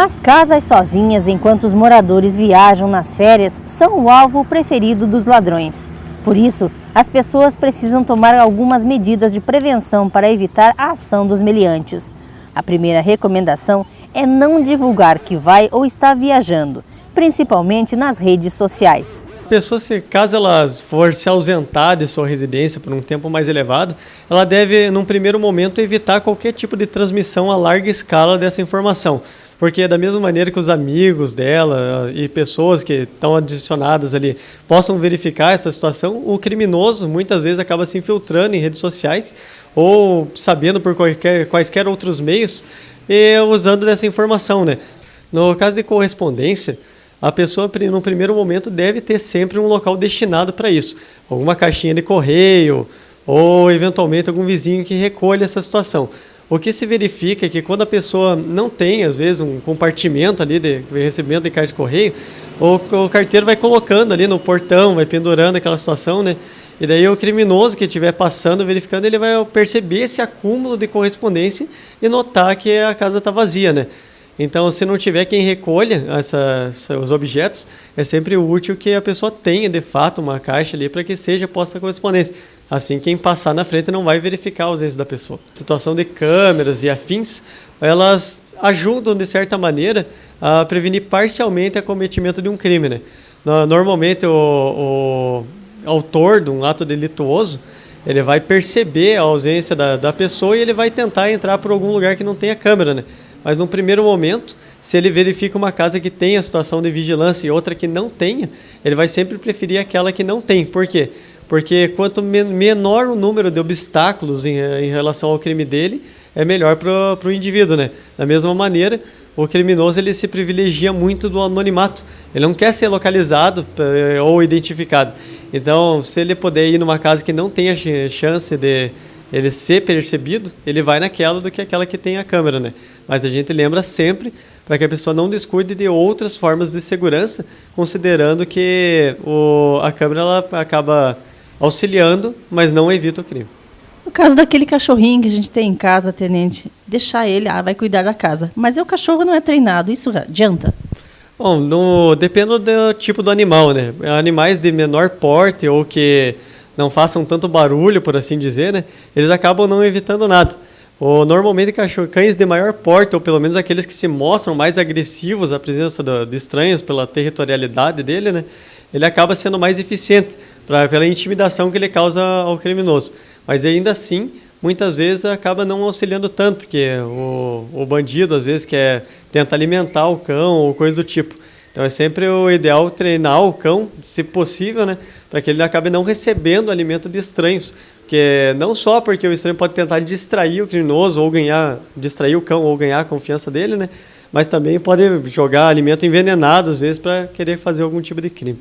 As casas sozinhas enquanto os moradores viajam nas férias são o alvo preferido dos ladrões. Por isso, as pessoas precisam tomar algumas medidas de prevenção para evitar a ação dos meliantes. A primeira recomendação é não divulgar que vai ou está viajando, principalmente nas redes sociais. A pessoa, caso ela for se ausentar de sua residência por um tempo mais elevado, ela deve, num primeiro momento, evitar qualquer tipo de transmissão a larga escala dessa informação. Porque da mesma maneira que os amigos dela e pessoas que estão adicionadas ali possam verificar essa situação, o criminoso muitas vezes acaba se infiltrando em redes sociais ou sabendo por quaisquer outros meios e usando dessa informação, né? No caso de correspondência, a pessoa, no primeiro momento, deve ter sempre um local destinado para isso. Alguma caixinha de correio ou, eventualmente, algum vizinho que recolha essa situação. O que se verifica é que quando a pessoa não tem, às vezes, um compartimento ali de recebimento de carta de correio, o carteiro vai colocando ali no portão, vai pendurando aquela situação, né? E daí o criminoso que estiver passando, verificando, ele vai perceber esse acúmulo de correspondência e notar que a casa está vazia, né? Então, se não tiver quem recolha os objetos, é sempre útil que a pessoa tenha, de fato, uma caixa ali para que seja posta a correspondência. Assim, quem passar na frente não vai verificar a ausência da pessoa. A situação de câmeras e afins, elas ajudam, de certa maneira, a prevenir parcialmente o cometimento de um crime, né? Normalmente, o autor de um ato delituoso, ele vai perceber a ausência da pessoa e ele vai tentar entrar por algum lugar que não tenha câmera, né? Mas, num primeiro momento, se ele verifica uma casa que tenha situação de vigilância e outra que não tenha, ele vai sempre preferir aquela que não tem. Por quê? Porque quanto menor o número de obstáculos em relação ao crime dele, é melhor para o indivíduo, né? Da mesma maneira, o criminoso ele se privilegia muito do anonimato. Ele não quer ser localizado ou identificado. Então, se ele puder ir numa casa que não tenha chance de ele ser percebido, ele vai naquela do que aquela que tem a câmera, né? Mas a gente lembra sempre para que a pessoa não descuide de outras formas de segurança, considerando que a câmera ela acaba auxiliando, mas não evita o crime. No caso daquele cachorrinho que a gente tem em casa, tenente, deixar ele, vai cuidar da casa. Mas o cachorro não é treinado, isso adianta? Bom, depende do tipo do animal, né? Animais de menor porte ou que não façam tanto barulho, por assim dizer, né? Eles acabam não evitando nada. Normalmente, cães de maior porte, ou pelo menos aqueles que se mostram mais agressivos à presença de estranhos pela territorialidade dele, né? Ele acaba sendo mais eficiente pela intimidação que ele causa ao criminoso. Mas ainda assim, muitas vezes acaba não auxiliando tanto, porque o bandido às vezes tenta alimentar o cão ou coisa do tipo. Então é sempre o ideal treinar o cão, se possível, né, para que ele acabe não recebendo alimento de estranhos. Porque não só porque o estranho pode tentar distrair o criminoso ou distrair o cão ou ganhar a confiança dele, né, mas também pode jogar alimento envenenado às vezes para querer fazer algum tipo de crime.